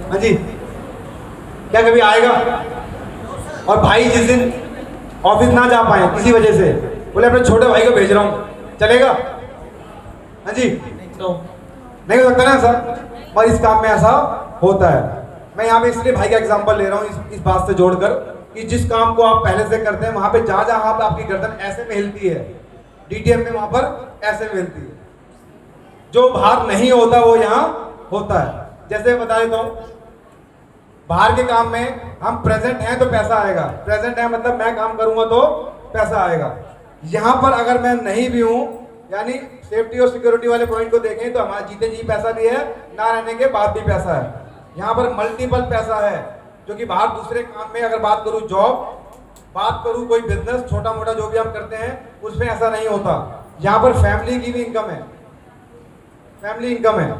हाँ जी, क्या कभी आएगा? और भाई जिस दिन ऑफिस ना जा पाए किसी वजह से, बोले अपने छोटे भाई को भेज रहा हूँ, चलेगा? हाँ जी, नो। नहीं हो सकता ना सर, पर इस काम में ऐसा होता है। मैं यहाँ पे इसलिए भाई का एग्जांपल ले रहा हूँ इस बात से जोड़कर कि जिस काम को आप पहले से करते हैं वहां पे जहां जहां पे आपकी गर्दन ऐसे में हिलती है, डीटीएम में वहां पर ऐसे में हिलती है। जो बाहर नहीं होता वो यहाँ होता है। जैसे बता देता हूँ, बाहर के काम में हम प्रेजेंट हैं तो पैसा आएगा, प्रेजेंट है मतलब मैं काम करूंगा तो पैसा आएगा। यहाँ पर अगर मैं नहीं भी हूँ, यानी सेफ्टी और सिक्योरिटी वाले पॉइंट को देखें तो हमारा जीते जी पैसा भी है, ना रहने के बाद भी पैसा है। यहाँ पर मल्टीपल पैसा है, जो कि बाहर दूसरे काम में अगर बात करूँ जॉब, बात करूँ कोई बिजनेस छोटा मोटा जो भी हम करते हैं उसमें ऐसा नहीं होता। यहाँ पर फैमिली की भी इनकम है, फैमिली इनकम है।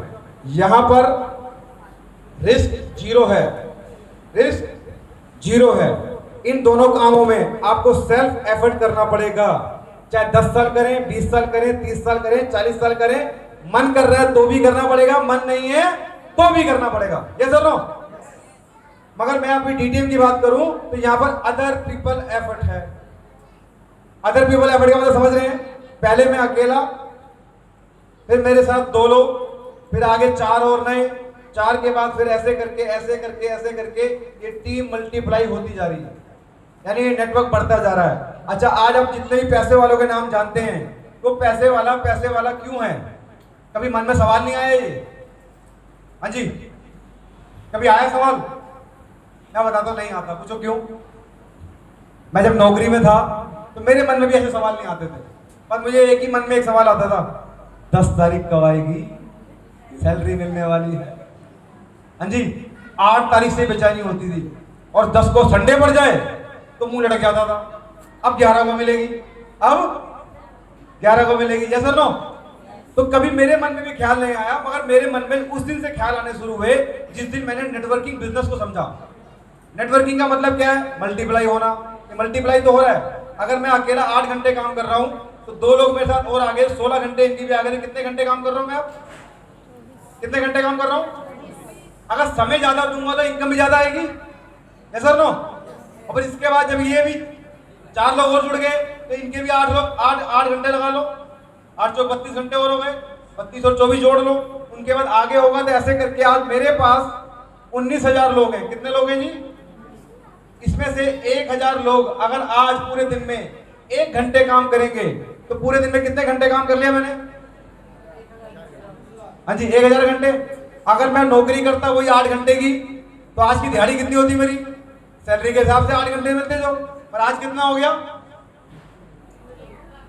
यहाँ पर रिस्क जीरो है, रिस्क जीरो है। इन दोनों कामों में आपको सेल्फ एफर्ट करना पड़ेगा, चाहे 10 साल करें, 20 साल करें, 30 साल करें, 40 साल करें। मन कर रहा है तो भी करना पड़ेगा, मन नहीं है तो भी करना पड़ेगा। ये सर नो। मगर मैं अभी डीटीएम की बात करूं तो यहां पर अदर पीपल एफर्ट है। अदर पीपल एफर्ट का मतलब समझ रहे हैं? पहले मैं अकेला, फिर मेरे साथ 2 लोग, फिर आगे 4 और नए, 4 के बाद फिर ऐसे करके ऐसे करके ऐसे करके ये टीम मल्टीप्लाई होती जा रही है, यानी ये नेटवर्क बढ़ता जा रहा है। अच्छा, आज आप जितने भी पैसे वालों के नाम जानते हैं, वो पैसे वाला क्यों है? कभी मन में सवाल नहीं आया ये? हाँ जी, कभी आया सवाल? मैं बताता हूं, नहीं आता। पूछो क्यों? मैं जब नौकरी में था तो मेरे मन में भी ऐसे सवाल नहीं आते थे, पर मुझे एक ही मन में एक सवाल आता था, 10 तारीख कब आएगी, सैलरी मिलने वाली है। हाँ जी, 8 तारीख से बेचैनी होती थी, और 10 को संडे पड़ जाए तो मुंह लटक जाता था, अब 11 को मिलेगी, अब 11 को मिलेगी। जैसा नो। तो कभी मेरे मन में भी ख्याल नहीं आया, मगर मेरे मन में उस दिन से ख्याल आने शुरू हुए जिस दिन मैंने नेटवर्किंग बिजनेस को समझा। नेटवर्किंग का मतलब क्या है? मल्टीप्लाई होना। ये मल्टीप्लाई तो हो रहा है। अगर मैं अकेला 8 घंटे काम कर रहा हूं तो 2 लोग मेरे साथ और आगे 16 घंटे, इनकी भी आगे, कितने घंटे काम कर रहा हूं मैं? अब कितने घंटे काम कर रहा हूं? अगर समय ज्यादा दूंगा तो इनकम भी ज्यादा आएगी। है सर नो? और फिर इसके बाद जब ये भी 4 लोग और जुड़ गए तो इनके भी 8 घंटे लगा लो, 8 चौक 32 घंटे और हो गए, 32 और 24 जोड़ लो, उनके बाद आगे होगा। तो ऐसे करके आज मेरे पास 19,000 लोग हैं। कितने लोग हैं जी? इसमें से 1,000 लोग अगर आज पूरे दिन में 1 घंटे काम करेंगे तो पूरे दिन में कितने घंटे काम कर लिया मैंने? हाँ जी, 1,000 घंटे। अगर मैं नौकरी करता वही 8 घंटे की, तो आज की दिहाड़ी कितनी होती मेरी? सैलरी के हिसाब से 8 घंटे मिलते जो, पर आज कितना हो गया?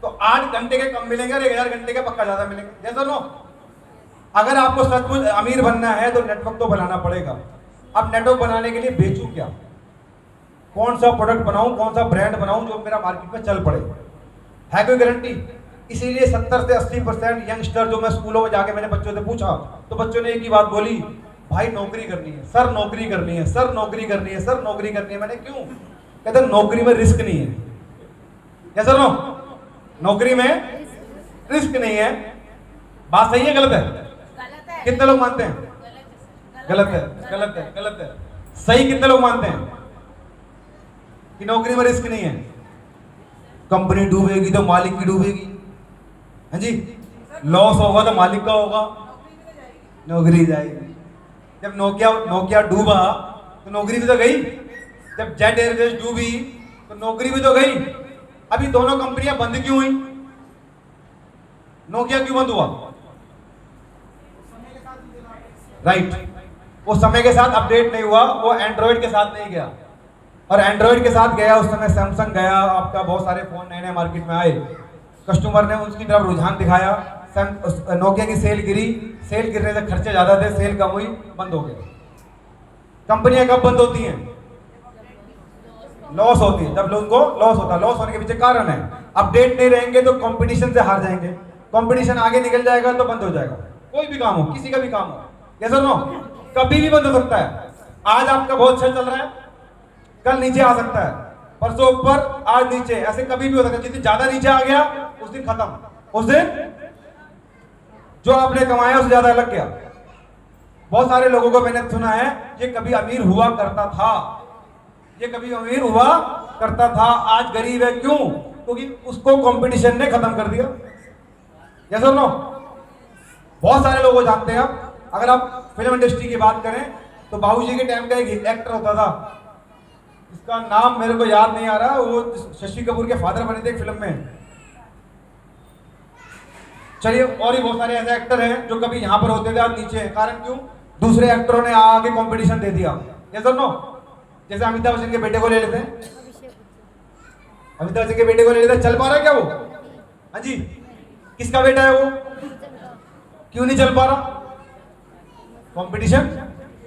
तो 8 घंटे के कम मिलेंगे और 1,000 घंटे के पक्का ज्यादा मिलेंगे। जैसा नो। अगर आपको सचमुच अमीर बनना है तो नेटवर्क तो बनाना पड़ेगा। अब नेटवर्क बनाने के लिए बेचूं क्या? कौन सा प्रोडक्ट बनाऊं, कौन सा ब्रांड बनाऊं जो मेरा मार्केट में चल पड़े? है कोई गारंटी? इसीलिए 70 से 80% यंगस्टर, जो मैं स्कूलों में जाके मैंने बच्चों से पूछा तो बच्चों ने एक ही बात बोली, भाई नौकरी करनी है सर, नौकरी करनी है सर, नौकरी करनी है सर, नौकरी करनी है। मैंने क्यों? कहते नौकरी में रिस्क नहीं है। क्या सर नो? नौकरी में रिस्क नहीं है। बात सही है गलत है? कितने लोग मानते हैं गलत है? गलत है, गलत है। सही कितने लोग मानते हैं कि नौकरी में रिस्क नहीं है? कंपनी डूबेगी तो मालिक की डूबेगी। हाँ जी, लॉस होगा तो मालिक का होगा, नौकरी जाएगी। जब नोकिया डूबा तो नौकरी भी तो गई। जब जेट एयरवेज डूबी तो नौकरी भी तो गई। अभी दोनों कंपनियां बंद क्यों हुई? नोकिया क्यों बंद हुआ? राइट, वो समय के साथ अपडेट नहीं हुआ, वो एंड्रॉइड के साथ नहीं गया। और एंड्रॉइड के साथ गया उस समय सैमसंग गया, आपका बहुत सारे फोन नए नए मार्केट में आए, कस्टमर ने उसकी तरफ रुझान दिखाया, नोकिया की सेल गिरी, सेल गिरने से खर्चे ज्यादा थे, सेल कम हुई, बंद हो गया। कंपनियां कब बंद होती हैं? लॉस होती है, जब लोगों को लॉस होता है। लॉस होने के पीछे कारण है, अपडेट नहीं रहेंगे तो कंपटीशन से हार जाएंगे, कंपटीशन आगे निकल जाएगा तो बंद हो जाएगा। कोई भी काम हो, किसी का भी काम हो, यस और नो, कभी भी बंद हो सकता है। आज आपका बहुत अच्छा चल रहा है, कल नीचे आ सकता है, परसों ऊपर, आज नीचे, ऐसे कभी भी हो सकता है। जिस दिन ज्यादा नीचे आ गया उस दिन खत्म, उस दिन जो आपने कमाया उससे ज्यादा लग गया। बहुत सारे लोगों को मैंने सुना है ये कभी अमीर हुआ करता था, ये कभी अमीर हुआ करता था, आज गरीब है। क्यों? क्योंकि उसको कंपटीशन ने खत्म कर दिया। यस और नो? बहुत सारे लोग जानते हैं। अगर आप फिल्म इंडस्ट्री की बात करें तो बाबूजी के टाइम का एक एक्टर होता था, इसका नाम मेरे को याद नहीं आ रहा, वो शशि कपूर के फादर बने थे एक फिल्म में। चलिए, और ही बहुत सारे ऐसे एक्टर हैं जो कभी यहां पर होते थे आज नीचे हैं। कारण क्यों? दूसरे एक्टरों ने आगे कंपटीशन दे दिया। यस और नो? जैसे अमिताभ बच्चन के बेटे को ले लेते हैं, अमिताभ बच्चन के बेटे को ले लेते हैं, चल पा रहा है क्या वो? हाँ जी, किसका बेटा है वो? क्यों नहीं चल पा रहा? कंपटीशन,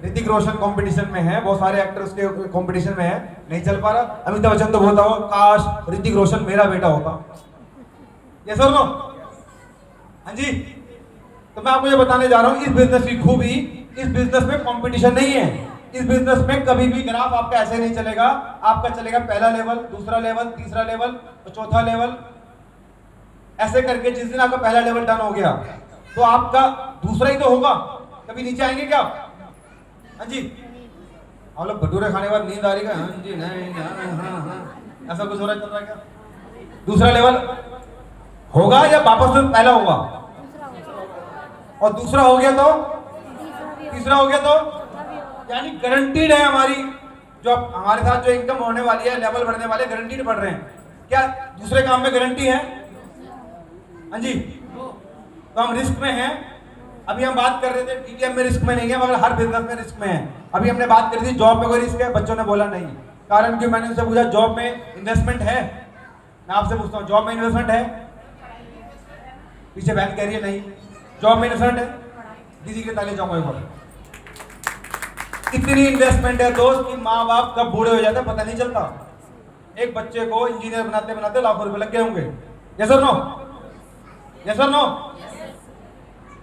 ऋतिक रोशन कंपटीशन में है, बहुत सारे एक्टर उसके कंपटीशन में है, नहीं चल पा रहा। अमिताभ बच्चन तो बोलता हो काश ऋतिक रोशन मेरा बेटा होता। यस और नो? हाँ जी। तो मैं आपको ये बताने जा रहा हूं, इस बिजनेस की खूबी, इस बिजनेस में कंपटीशन नहीं है। इस बिजनेस में कभी भी ग्राफ आपका ऐसे नहीं चलेगा। आपका चलेगा पहला लेवल, दूसरा लेवल, तीसरा लेवल और चौथा लेवल, ऐसे करके जिस दिन आपका पहला लेवल डन हो गया तो आपका दूसरा ही तो होगा। कभी नीचे आएंगे क्या? हाँ जी। आप लोग भटूरे खाने के बाद नींद आ रही है? हाँ जी, नहीं, हाँ, ऐसा कुछ हो रहा है, चल रहा है क्या? दूसरा लेवल होगा या वापस से पहला होगा? और दूसरा हो गया तो तीसरा हो गया तो, यानी गारंटीड है हमारी, जो हमारे साथ जो इनकम होने वाली है, लेवल बढ़ने वाले गारंटीड बढ़ रहे हैं। क्या दूसरे काम में गारंटी है? हाँ जी। तो हम रिस्क में हैं। अभी हम बात कर रहे थे टीटीएम में रिस्क में नहीं है, मगर हर बिजनेस में रिस्क में है। अभी हमने बात करी थी जॉब में कोई रिस्क है, बच्चों ने बोला नहीं। कारण क्यों? मैंने उनसे पूछा जॉब में इन्वेस्टमेंट है? मैं आपसे पूछता हूँ, जॉब में इन्वेस्टमेंट है? पीछे बहन कह रही है नहीं। जॉब में इन्वेस्टमेंट है? दीदी के ताले जाऊंगा एक बार। इतनी इन्वेस्टमेंट है दोस्त कि माँ बाप कब बूढ़े हो जाते हैं पता नहीं चलता। एक बच्चे को इंजीनियर बनाते बनाते लाखों रुपए लग गए होंगे। यस और नो? यस और नो?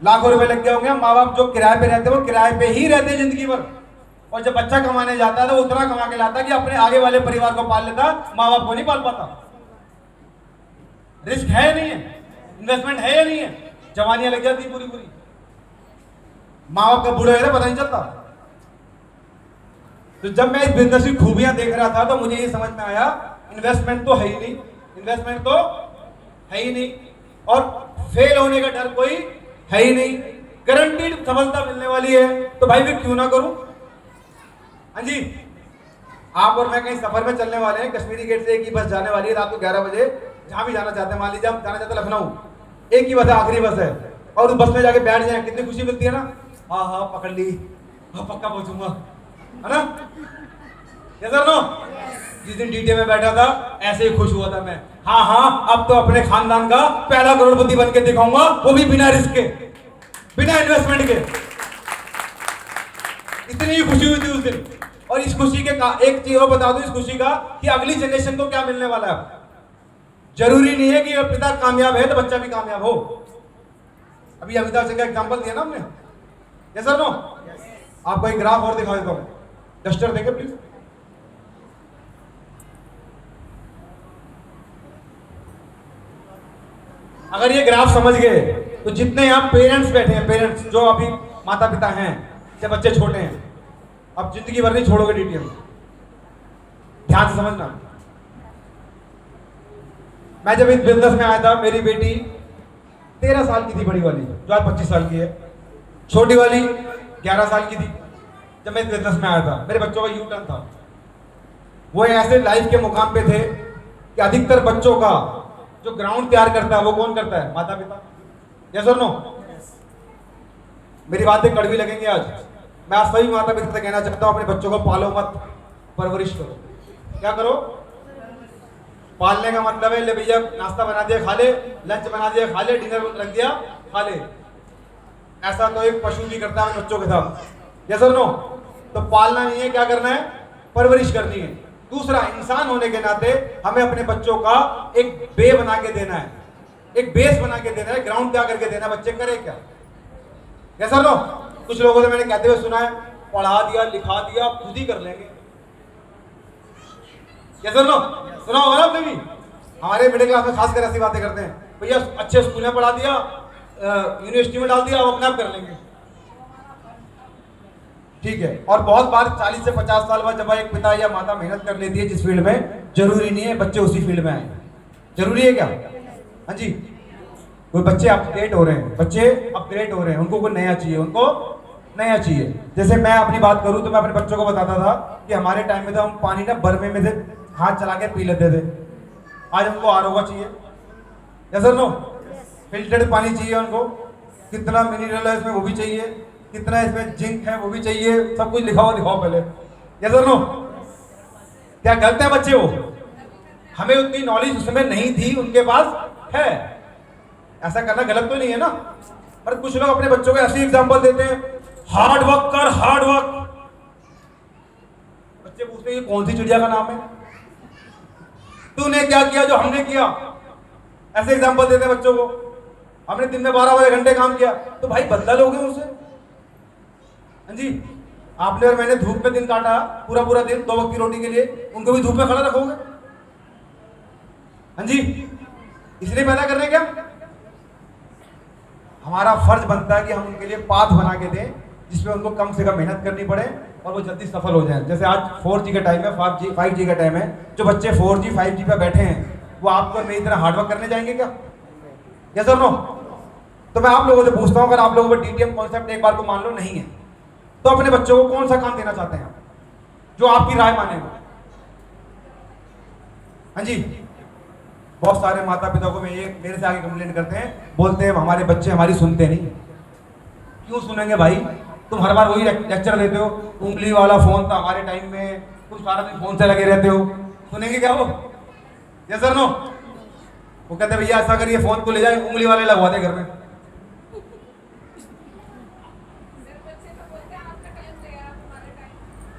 लाखों रुपए लग गए होंगे। माँ बाप जो किराए पे रहते हैं वो किराए पे ही रहते हैं जिंदगी भर। और जब बच्चा कमाने जाता है तो उतना कमा के लाता है कि अपने आगे वाले परिवार को पाल लेता, माँ बाप को नहीं पाल पाता। रिस्क है या नहीं है? इन्वेस्टमेंट है या नहीं है? जवानियां लग जाती पूरी पूरी, माँ बाप का बूढ़े रहते पता नहीं चलता। तो जब मैं इस बिजनेस की खूबियां देख रहा था तो मुझे ये समझ में आया इन्वेस्टमेंट तो है ही नहीं, इन्वेस्टमेंट तो है ही नहीं, और फेल होने का डर कोई है ही नहीं, गारंटीड सफलता मिलने वाली है। तो भाई मैं क्यों ना करूं? हाँ जी। आप और मैं कहीं सफर में चलने वाले हैं, कश्मीरी गेट से एक ही बस जाने वाली है रात को 11 बजे, जहां भी जाना चाहते हैं। मान लीजिए आप जाना चाहते हैं लखनऊ, एक ही बस है, आखिरी बस है, और उस बस में जाके बैठ जाए, कितनी खुशी मिलती है ना। हाँ हाँ पकड़ ली, हाँ पक्का पहुंचूंगा, है ना? यस और नो? जिस दिन डीटे में बैठा था ऐसे ही खुश हुआ था मैं। हाँ हाँ, अब तो अपने खानदान का पहला करोड़पति बन के दिखाऊंगा, वो भी बिना रिस्क के, बिना इन्वेस्टमेंट के। इतनी खुशी हुई थी उस दिन। और इस खुशी के एक चीज और बता दूं इस खुशी का, कि अगली जनरेशन को क्या मिलने वाला है। जरूरी नहीं है कि पिता कामयाब है तो बच्चा भी कामयाब हो। अभी अमिताभ बच्चन का एग्जांपल दिया ना हमने। यस और नो? आपको एक ग्राफ और दिखा देता हूं, डस्टर देखे प्लीज। अगर ये ग्राफ समझ गए तो जितने यहां पेरेंट्स बैठे हैं, पेरेंट्स जो अभी माता पिता हैं, जब बच्चे छोटे हैं, अब जिंदगी भर नहीं छोड़ोगे डीटीएम, ध्यान से समझना। मैं जब इस बिजनेस में आया था, मेरी बेटी 13 साल की थी, बड़ी वाली जो आज 25 साल की है, छोटी वाली 11 साल की थी जब मैं इस बिजनेस में आया था। मेरे बच्चों का यू टर्न था। वो ऐसे लाइफ के मुकाम पे थे कि अधिकतर बच्चों का जो ग्राउंड तैयार करता है वो कौन करता है? माता पिता। यस और नो? मेरी बातें कड़वी लगेंगी आज। मैं आज सभी माता पिता से कहना चाहता हूं, अपने बच्चों को पालो मत, परवरिश करो। क्या करो? पालने का मतलब है ले भैया नाश्ता बना दिया खा ले, लंच बना दिया खा ले, डिनर रख दिया खा ले। ऐसा तो एक पशु भी करता है बच्चों के साथ। यस और नो? तो पालना नहीं है, क्या करना है? परवरिश करनी है। दूसरा, इंसान होने के नाते हमें अपने बच्चों का एक बे बना के देना है, एक बेस बना के देना है, ग्राउंड क्या करके देना है, बच्चे करें क्या। यस और नो? कुछ लोगों से मैंने कहते हुए सुना है, पढ़ा दिया लिखा दिया खुद ही कर लेंगे। यस और नो? सुना होगा ना आपने भी। हमारे मिडिल क्लास में खासकर ऐसी बातें करते हैं, भैया अच्छे स्कूल में पढ़ा दिया, यूनिवर्सिटी में डाल दिया, वो अपने आप कर लेंगे। ठीक है। और बहुत बार 40 से 50 साल बाद जब एक पिता या माता मेहनत कर लेती है जिस फील्ड में, जरूरी नहीं है बच्चे उसी फील्ड में आए। जरूरी है क्या? हाँ जी, कोई बच्चे अपडेट हो रहे हैं, बच्चे अपग्रेड हो रहे हैं, उनको कोई नया चाहिए, उनको नया चाहिए। जैसे मैं अपनी बात करूं तो मैं अपने बच्चों को बताता था कि हमारे टाइम में तो हम पानी ना बर्मे में से हाथ चला के पी लेते थे। आज हमको आरओ चाहिए, या सर नो? फिल्टर्ड पानी चाहिए उनको, कितना मिनरल है इसमें वो भी चाहिए, कितना इसमें जिंक है वो भी चाहिए, सब कुछ लिखा हुआ दिखाओ पहले, या सर नो? क्या गलत है बच्चे? वो हमें उतनी नॉलेज उस समय नहीं थी, उनके पास है। ऐसा करना गलत तो नहीं है ना? पर कुछ लोग अपने बच्चों को ऐसी एग्जांपल देते हैं, हार्ड वर्क कर, हार्ड वर्क। बच्चे पूछते हैं ये कौन सी चिड़िया का नाम है? तूने क्या किया जो हमने किया? ऐसे एग्जांपल देते हैं बच्चों को। हमने दिन में 12 घंटे काम किया, तो भाई बदला लोगे उनसे? हाँ जी, आपने और मैंने धूप में दिन काटा पूरा पूरा दिन 2 वक्त की रोटी के लिए, उनको भी धूप में खड़ा रखोगे? हाँ जी, इसलिए पैदा कर रहे हैं क्या? हमारा फर्ज बनता है कि हम उनके लिए पाथ बना के दें जिसमें उनको कम से कम मेहनत करनी पड़े और वो जल्दी सफल हो जाएं। जैसे आज 4G का टाइम है, 5G का टाइम है। जो बच्चे 4G 5G पे बैठे हैं वो आपको मेरी तरह हार्डवर्क करने जाएंगे क्या? Yes sir no? तो मैं आप लोगों से पूछता हूं, अगर आप लोगों को DTM कॉन्सेप्ट एक बार को मान लो नहीं है, तो अपने बच्चों को कौन सा काम देना चाहते हैं जो आपकी राय मानेगा? हाँ जी, बहुत सारे माता पिता को मेरे से आगे कंप्लेंट करते हैं, बोलते हैं हमारे बच्चे हमारी सुनते नहीं। क्यों सुनेंगे भाई? तुम हर बार वही लेक्चर देते हो, उंगली वाला फोन था हमारे टाइम में, तुम सारा दिन फोन से लगे रहते हो, सुनेंगे क्या वो? Yes sir no? वो कहते हैं भैया ऐसा करिए, फोन को ले जाए, उंगली वाले लगवा दे घर में।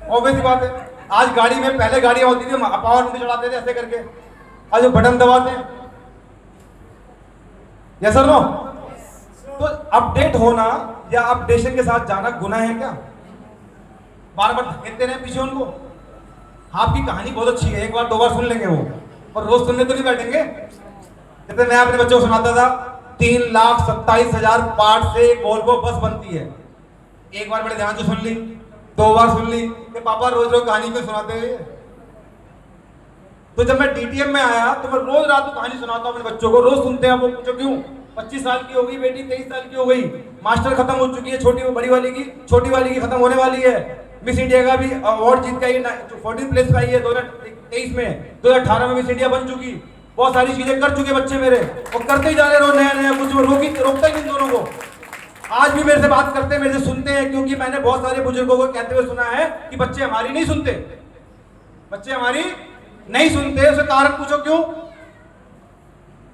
ऑब्वियस बात है, आज गाड़ी में, पहले गाड़ियां होती थी पावर में चढ़ाते थे ऐसे करके, आज वो बटन दबाते हैं। Yes sir no? तो अपडेट होना या अपडेशन के साथ जाना गुनाह है क्या? बार बार धकेलते रहे पीछे उनको। आपकी कहानी बहुत अच्छी है, एक बार 2 बार सुन लेंगे वो, और रोज सुनने तो नहीं बैठेंगे। जैसे मैं अपने बच्चों को सुनाता था, 3,27,000 पार्ट से एक वोल्वो बस बनती है। एक बार बड़े ध्यान से सुन ली, 2 बार सुन ली कि पापा रोज रोज कहानी क्यों सुनाते हैं? तो जब मैं DTM में आया तो मैं रोज रात को कहानी सुनाता हूँ अपने बच्चों को, रोज सुनते हैं। वो पूछो क्यों? 25 साल की हो गई बेटी, 23 साल की हो गई, मास्टर खत्म हो चुकी है, बड़ी वाली की, छोटी वाली की खत्म होने वाली है। मिस इंडिया का भी अवार्ड जीत गई, 14th प्लेस पाई है 2023 में, 2018 में मिस इंडिया बन चुकी। बहुत सारी चीजें कर चुके बच्चे मेरे, और करते ही जा रहे रोज नया नया कुछ, रोकता ही नहीं दोनों को। आज भी मेरे से बात करते हैं, मेरे से सुनते हैं, क्योंकि मैंने बहुत सारे बुजुर्गों को कहते हुए सुना है कि बच्चे हमारी नहीं सुनते, बच्चे हमारी नहीं सुनते। उसका कारण पूछो क्यों?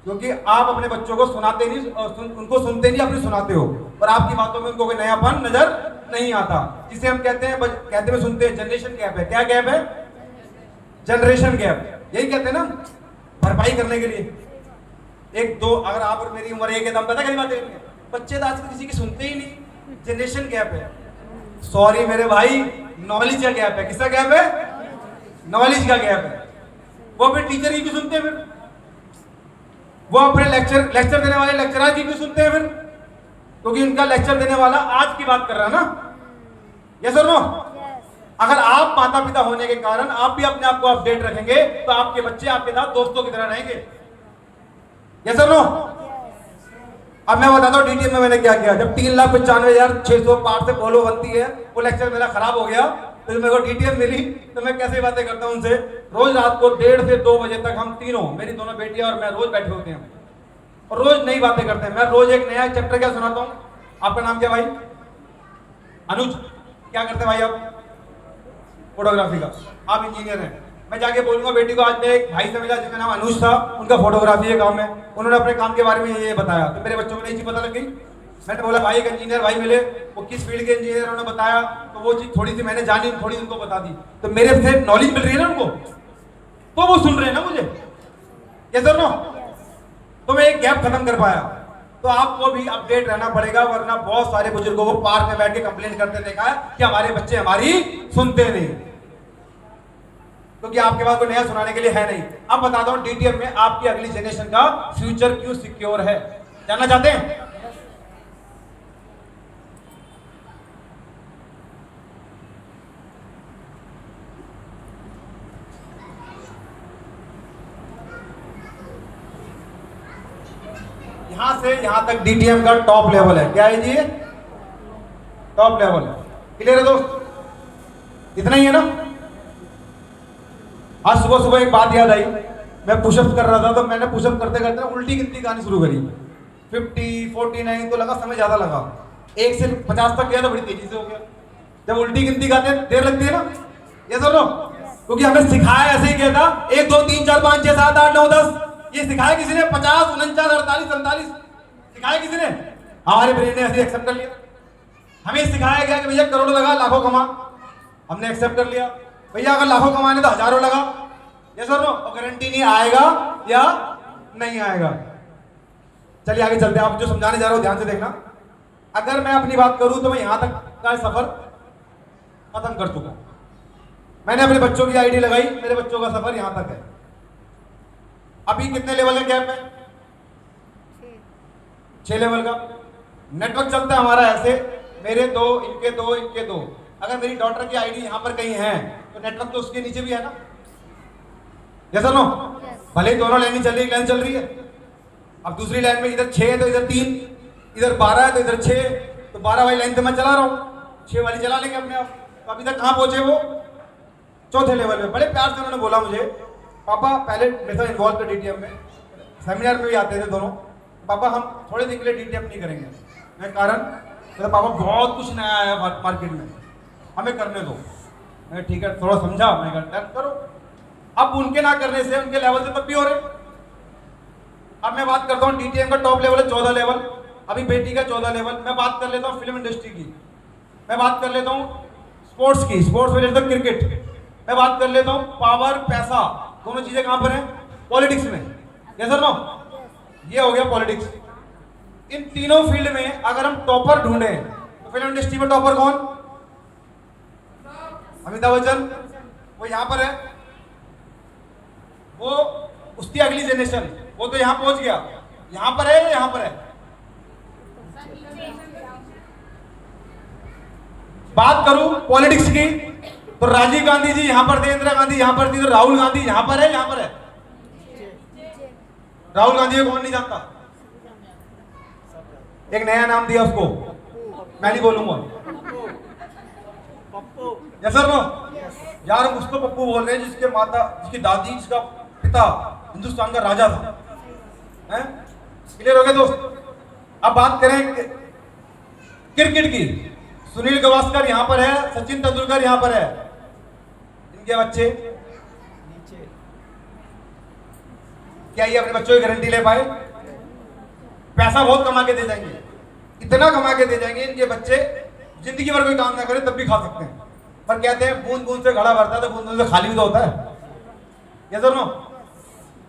क्योंकि आप अपने बच्चों को सुनाते नहीं, उनको सुनते नहीं, अपनी सुनाते हो, और आपकी बातों में उनको कोई नयापन नजर नहीं आता, जिसे हम कहते हुए सुनते हैं जनरेशन गैप है। क्या गैप है? Generation gap. यही कहते हैं ना, भरपाई करने के लिए। 1-2, अगर आप और मेरी उम्र एक है तो हम पता क्या बात है, बच्चे तो आजकल किसी की सुनते ही नहीं, जनरेशन गैप है। सॉरी मेरे भाई, नॉलेज का गैप है। किसका गैप है? नॉलेज का गैप है। वो अपने टीचर की क्यों सुनते हैं फिर? वो अपने लेक्चर देने वाले लेक्चरर की क्यों सुनते हैं फिर? क्योंकि उनका लेक्चर देने वाला आज की बात कर रहा है ना। यस और नो? अगर आप माता पिता होने के कारण आप भी अपने आप को अपडेट रखेंगे तो आपके बच्चे आपके साथ दोस्तों की तरह रहेंगे। यस और नो? अब मैं बताता हूँ DTM में मैंने क्या किया। जब 3,95,600 पार्ट से फॉलो बनती है, वो लेक्चर मेरा खराब हो गया, तो मेरे को DTM मिली, तो मैं कैसे बातें करता हूँ उनसे। रोज रात को 1:30 से 2 बजे तक हम तीनों, मेरी दोनों बेटियां और मैं, रोज बैठे होते हैं और रोज नई बातें करते हैं। मैं रोज एक नया चैप्टर क्या सुनाता हूँ। आपका नाम क्या भाई? अनुज। क्या करते हैं भाई आप? फोटोग्राफी का। आप इंजीनियर हैं। मैं जाके बोलूंगा बेटी को, आज मेरे एक भाई से मिला जिसका नाम अनुज था, उनका फोटोग्राफी का काम है, उन्होंने अपने काम के बारे में ये बताया, तो मेरे बच्चों को नई चीज पता लग गई। मैंने बोला भाई एक इंजीनियर भाई मिले, वो किस फील्ड के इंजीनियर उन्होंने बताया, तो वो चीज थोड़ी सी मैंने जानी, थोड़ी उनको बता दी, तो मेरे से नॉलेज मिल रही है ना उनको, तो वो सुन रहे हैं ना मुझे। यस और नो? तो मैं एक गैप खत्म कर पाया। तो आपको भी अपडेट रहना पड़ेगा, वरना बहुत सारे बुजुर्गों को पार्क में बैठ के कंप्लेंट करते देखा है कि हमारे बच्चे हमारी सुनते नहीं, क्योंकि आपके पास कोई नया सुनाने के लिए है नहीं। अब बताता हूं DTM में आपकी अगली जनरेशन का फ्यूचर क्यों सिक्योर है, जानना चाहते हैं? यहाँ से यहाँ तक डीटीएम का टॉप लेवल है। क्या है जी? टॉप लेवल है। क्लियर है दोस्त? इतना ही है ना? आज सुबह सुबह एक बात याद आई, मैं पुशअप कर रहा था, तो मैंने पुशअप करते करते उल्टी गिनती गानी शुरू करी। 50, 49 तो लगा समय ज्यादा लगा, 1 से 50 तक गया तो बड़ी तेजी से हो गया। जब उल्टी गिनती गाते हैं देर लगती है ना, ये सुनो, क्योंकि हमें सिखाया ऐसे ही गया था 1 2 3 4 5 6 7 8 9 10। ये सिखाया किसी ने? 50 49 48 47 सिखाया किसी ने? हमारे ब्रेन ने ऐसे एक्सेप्ट कर लिया। हमें सिखाया गया कि भैया करोड़ों लगा लाखों कमा, हमने एक्सेप्ट कर लिया। भैया अगर लाखों कमाने तो हजारों लगा, ये सुनो, और गारंटी नहीं आएगा या नहीं आएगा। चलिए आगे चलते हैं। आप जो समझाने जा रहा हूं ध्यान से देखना। अगर मैं अपनी बात करूं तो मैं यहां तक का सफर खत्म कर चुका। मैंने अपने बच्चों की आईडी लगाई, मेरे बच्चों का सफर यहां तक है। अभी कितने लेवल का गैप है? 6 लेवल का। नेटवर्क चलता है हमारा ऐसे, मेरे 2 इनके 2 इनके 2। अगर मेरी डॉटर की आईडी यहां पर कहीं है तो नेटवर्क तो उसके नीचे भी है ना? जैसा नो, भले ही दोनों लाइन चल रही, लाइन चल रही है। अब दूसरी लाइन में इधर 6 है तो इधर 3, इधर 12 है तो इधर 6, तो 12 वाली लाइन तो मैं चला रहा हूँ, 6 वाली चला लेंगे अपने आप। तो अभी तक कहाँ पहुंचे वो? चौथे लेवल में। बड़े प्यार से उन्होंने बोला मुझे, पापा पहले मेरे साथ इन्वॉल्व थे डीटीएम में, सेमिनार में भी आते थे दोनों। पापा हम थोड़े दिन के लिए डीटीएम नहीं करेंगे। मैं कारण तो पापा बहुत कुछ नया आया मार्केट में, हमें करने दो। मैं ठीक है, थोड़ा समझा, मैं डन करो। अब उनके ना करने से उनके लेवल से तब भी हो रहे। अब मैं बात करता हूँ डीटीएम का टॉप लेवल है 14 लेवल, अभी बेटी का 14 लेवल। मैं बात कर लेता हूँ फिल्म इंडस्ट्री की, मैं बात कर लेता हूँ स्पोर्ट्स की, स्पोर्ट्स में लेता हूँ क्रिकेट, मैं बात कर लेता हूँ पावर, पैसा, दोनों चीजें कहां पर हैं? पॉलिटिक्स में। यस और नो? ये हो गया पॉलिटिक्स। इन तीनों फील्ड में अगर हम टॉपर ढूंढे तो फिल्म इंडस्ट्री में टॉपर कौन? अमिताभ बच्चन, वो यहां पर है। वो उसकी अगली जनरेशन, वो तो यहां पहुंच गया। यहां पर है या यहां पर है? बात करूं पॉलिटिक्स की तो राजीव गांधी जी यहां पर थे, इंदिरा गांधी यहां पर थी, तो राहुल गांधी यहां पर है, यहां पर है? राहुल गांधी को कौन नहीं जानता? एक नया नाम दिया उसको, मैं नहीं बोलूंगा। Yes sir no? यार हम उसको पप्पू बोल रहे हैं जिसके माता, जिसकी दादी, जिसका पिता हिंदुस्तान का राजा था। हैं? क्लियर हो गया दोस्त? अब बात करें क्रिकेट की, सुनील गावस्कर यहां पर है, सचिन तेंदुलकर यहां पर है। इनके बच्चे क्या ये अपने बच्चों की गारंटी ले पाए? पैसा बहुत कमा के दे जाएंगे, इतना कमा के दे जाएंगे इनके बच्चे जिंदगी भर कोई काम ना करे तब भी खा सकते हैं। पर कहते हैं बूंद बूंद से घड़ा भरता है तो बूंद बूंद से खाली भी तो होता है। ये दोनों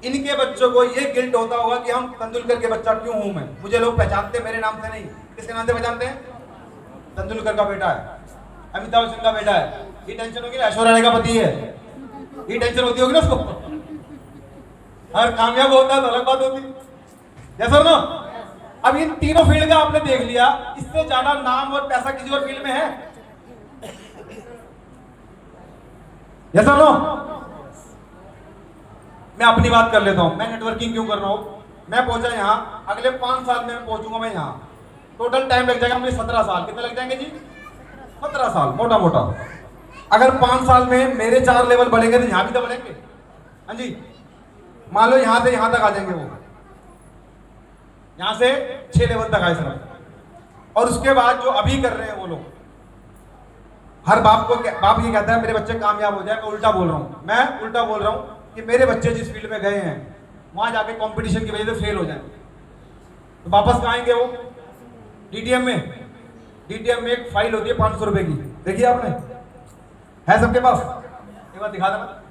इनके बच्चों को ये गिल्ट होता होगा कि हम तेंदुलकर के बच्चा क्यों हूं मैं, मुझे लोग पहचानते मेरे नाम से नहीं, किसके नाम से पहचानते हैं? तेंदुलकर का बेटा है, अमिताभ बच्चन का बेटा है। ये टेंशन होगी ना, ऐश्वर्या राय का पति है, ये टेंशन होती होगी ना उसको। हर कामयाब होता है तो अलग बात होती। जैसा ना, अब इन तीनों फील्ड का आपने देख लिया, इससे ज्यादा नाम और पैसा किसी और फील्ड में है? जैसा नो, मैं अपनी बात कर लेता हूं, मैं नेटवर्किंग क्यों कर रहा हूं। मैं पहुंचा यहां, अगले 5 साल में पहुंचूंगा मैं यहां। टोटल टाइम लग जाएगा मुझे 17 साल। कितने लग जाएंगे जी? 17 साल मोटा मोटा। अगर 5 साल में मेरे 4 लेवल बढ़ेंगे तो यहां भी तो बढ़ेंगे। हाँ जी, मान लो यहां से यहां तक आ जाएंगे, वो यहां से 6 लेवल तक आए सर। और उसके बाद जो अभी कर रहे हैं वो लोग, हर बाप ये कहता है मेरे बच्चे कामयाब हो जाए। मैं उल्टा बोल रहा हूं, मैं उल्टा बोल रहा हूं कि मेरे बच्चे जिस फील्ड में गए हैं वहां जाके कंपटीशन की वजह से फेल हो जाए तो वापस कहाँ आएंगे वो? डीटीएम में। डीटीएम में एक फाइल होती है 500 रुपए की, देखिए आपने, है सबके पास? एक बार दिखा देना,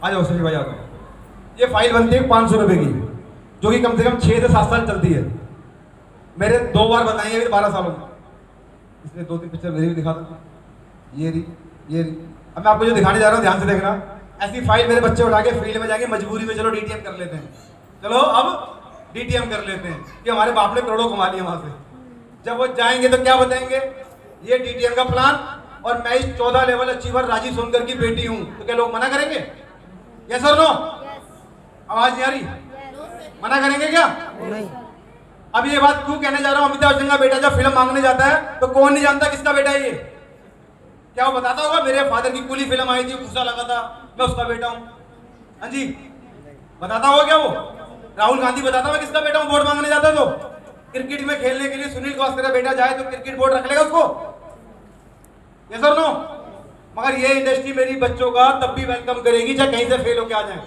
आ जाओ सही भाई, आ जाओ। ये फाइल बनती है 500 रुपए की, जो कि कम से कम 6 से 7 साल चलती है। मेरे 2 बार बनाई है 12 सालों में। इसलिए 2-3 पिक्चर मेरी भी दिखा दो। ये रही। अब मैं आपको जो दिखाने जा रहा हूँ ध्यान से देखना। ऐसी फाइल मेरे बच्चे उठा के फील्ड में जाके मजबूरी में चलो डीटीएम कर लेते हैं, चलो अब डीटीएम कर लेते हैं कि हमारे बाप ने करोड़ों कमा लिया वहां से। जब वो जाएंगे तो क्या बताएंगे? ये डीटीएम का प्लान, और मैं इस 14 लेवल अचीवर राजीव सोनकर की बेटी हूं। तो क्या लोग मना करेंगे? यस और नो? आवाज नहीं आ रही? मना करेंगे क्या? नहीं। अब ये बात क्यों कहने जा रहा हूँ? अमिताभ बच्चन का बेटा जब फिल्म मांगने जाता है तो कौन नहीं जानता किसका बेटा है ये? क्या वो बताता होगा मेरे फादर की कुली फिल्म आई थी, गुस्सा लगा था, मैं उसका बेटा हूँ? हाँ जी, बताता होगा क्या वो? राहुल गांधी बताता मैं किसका बेटा हूँ वोट मांगने जाता तो? क्रिकेट में खेलने के लिए सुनील गावस्कर का बेटा जाए तो क्रिकेट बोर्ड रख लेगा उसको? यस और नो? मगर ये इंडस्ट्री मेरी बच्चों का तब भी वेलकम करेगी चाहे कहीं से फेल होके आ जाए।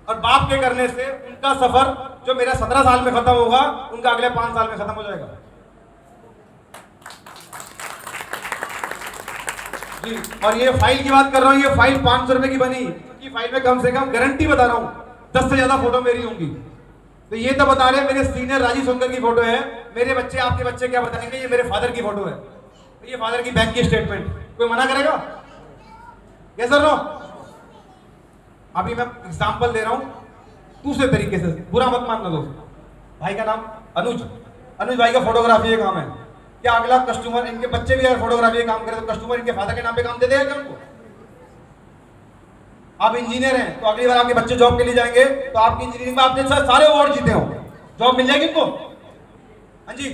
और बाप के करने से उनका सफर जो मेरा 17 साल में खत्म होगा, उनका अगले 5 साल में खत्म हो जाएगा। जी, और ये फाइल की बात कर रहा हूँ, ये फाइल 500 रुपए की बनी, कि फाइल में कम से कम गारंटी बता रहा हूँ 10 से ज्यादा फोटो मेरी होंगी। तो ये तो बता रहे मेरे सीनियर राजीव शंकर की फोटो है, मेरे बच्चे आपके बच्चे क्या बताएंगे ये मेरे फादर की फोटो है, तो ये फादर की बैंक की स्टेटमेंट, कोई मना करेगा? Yes sir no? अभी मैं एग्जांपल दे रहा हूं दूसरे तरीके से, बुरा मत मानना दोस्त। भाई का नाम अनुज, अनुज भाई का फोटोग्राफी का काम है। क्या अगला कस्टमर, इनके बच्चे भी अगर फोटोग्राफी का काम करे तो कस्टमर इनके फादर के नाम पे काम दे देगा क्या उनको? आप इंजीनियर हैं तो अगली बार आपके बच्चे जॉब के लिए जाएंगे तो आपकी इंजीनियरिंग में आपने सारे अवार्ड जीते हो, जॉब मिल जाएगी उनको? हाँ जी,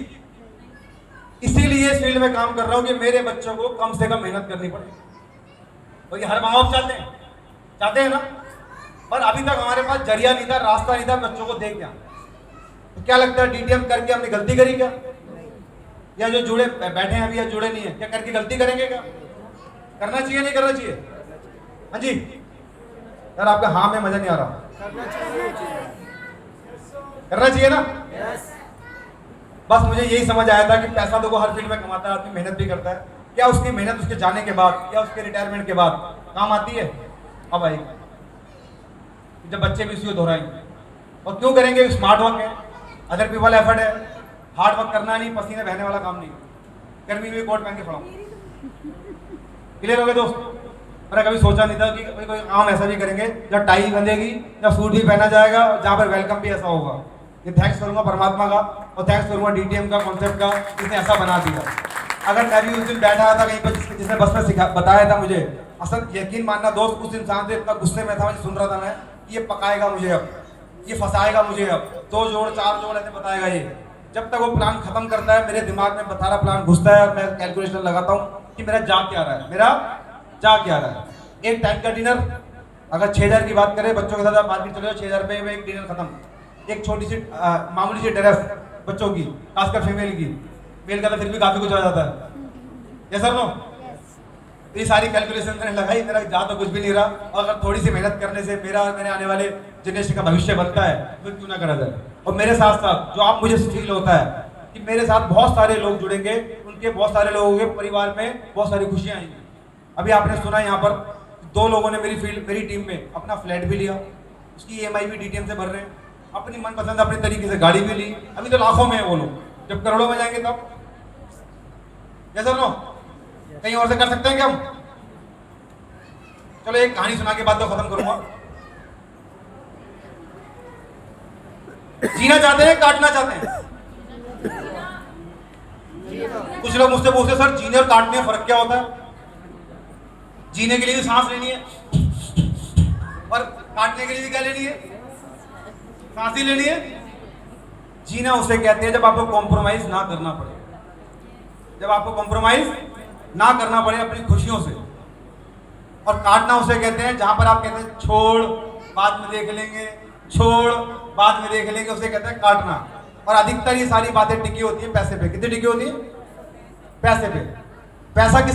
इसीलिए इस फील्ड में काम कर रहा हूं कि मेरे बच्चों को कम से कम मेहनत करनी पड़े। और ये हर माँ बाप चाहते हैं ना? पर अभी तक हमारे पास जरिया नहीं था, रास्ता नहीं था बच्चों को देख क्या। तो क्या लगता है डीटीएम करके हमने गलती करी क्या? या जो जुड़े बैठे हैं अभी या जुड़े नहीं है, क्या करके गलती करेंगे क्या? करना चाहिए नहीं करना चाहिए? हाँ जी यार, आपका हाँ में मजा नहीं आ रहा। करना चाहिए ना? बस मुझे यही समझ आया था कि पैसा तो वो हर फील्ड में कमाता है, आदमी मेहनत भी करता है, क्या उसकी मेहनत उसके जाने के बाद या उसके रिटायरमेंट के बाद काम आती है? अब आई जब बच्चे भी उसी को दोहराएंगे। और क्यों करेंगे? स्मार्ट वर्क है, अदर पीपल एफर्ट है, हार्ड वर्क करना नहीं, पसीने बहने वाला काम नहीं। गर्मी में कोट पहन के खड़ा हूं। क्लियर हो गए दोस्त? मैंने कभी सोचा नहीं था कि कोई काम ऐसा भी करेंगे जब टाई बंधेगी या सूट भी पहना जाएगा, जहाँ पर वेलकम भी ऐसा होगा। ये थैंक्स करूंगा परमात्मा का और थैंक्स करूंगा डीटीएम का कॉन्सेप्ट का, जिसने ऐसा बना दिया। अगर मैं भी उस दिन बैठा था कहीं पर जिसने बस में बताया था मुझे, असल यकीन मानना दोस्त, उस इंसान से इतना गुस्से में था, मुझे सुन रहा था मैं, ये पकाएगा मुझे अब, ये फंसाएगा मुझे अब, 2 जोड़ 4 जोड़ ऐसे बताएगा ये। जब तक वो प्लान खत्म करता है मेरे दिमाग में बता रहा प्लान घुसता है और मैं कैलकुलेशन लगाता हूँ कि मेरा जा क्या रहा है, मेरा जा क्या रहा है। एक टाइम का डिनर अगर 6000 की बात करें, बच्चों के साथ आप मार्केट चले जाओ 6000 रुपये में एक डिनर खत्म। एक छोटी सी मामूली सी ड्रेस बच्चों की, खासकर फीमेल की, मेल का तो फिर भी काफी कुछ हो जाता है। Yes sir no? ये सारी कैलकुलेशन मैंने लगाई, मेरा जा तो कुछ भी नहीं रहा, और अगर थोड़ी सी मेहनत करने से मेरा और मेरे आने वाले जनरेशन का भविष्य बनता है तो क्यों ना करा जाए। और मेरे साथ साथ जो आप मुझे फील होता है कि मेरे साथ बहुत सारे लोग जुड़ेंगे, उनके बहुत सारे लोगों के परिवार में बहुत सारी खुशियां आएंगी। अभी आपने सुना यहाँ पर 2 लोगों ने मेरी टीम में अपना फ्लैट भी लिया, उसकी EMI भी डीटीएम से भर रहे हैं, अपनी मनपसंद अपने तरीके से गाड़ी भी ली। अभी तो लाखों में है वो लोग, जब करोड़ों में जाएंगे तब। Yes sir no? कहीं और से कर सकते हैं क्या हम? चलो एक कहानी सुना के बाद तो खत्म करूंगा। जीना चाहते हैं काटना चाहते हैं? कुछ लोग मुझसे पूछते सर जीने और काटने में फर्क क्या होता है? जीने के लिए भी सांस लेनी है और काटने के लिए भी क्या लेनी है? सांस ही लेनी है। जीना उसे कहते हैं जब आपको कॉम्प्रोमाइज ना करना पड़े, जब आपको कॉम्प्रोमाइज ना करना पड़े अपनी खुशियों से। और काटना उसे कहते हैं जहां पर आप कहते हैं छोड़ बाद में देख लेंगे, छोड़ बाद में देख लेंगे, उसे कहते हैं काटना। और अधिकतर ये सारी बातें टिकी होती है पैसे पे। कितनी टिकी होती है? पैसे पे। पैसा किस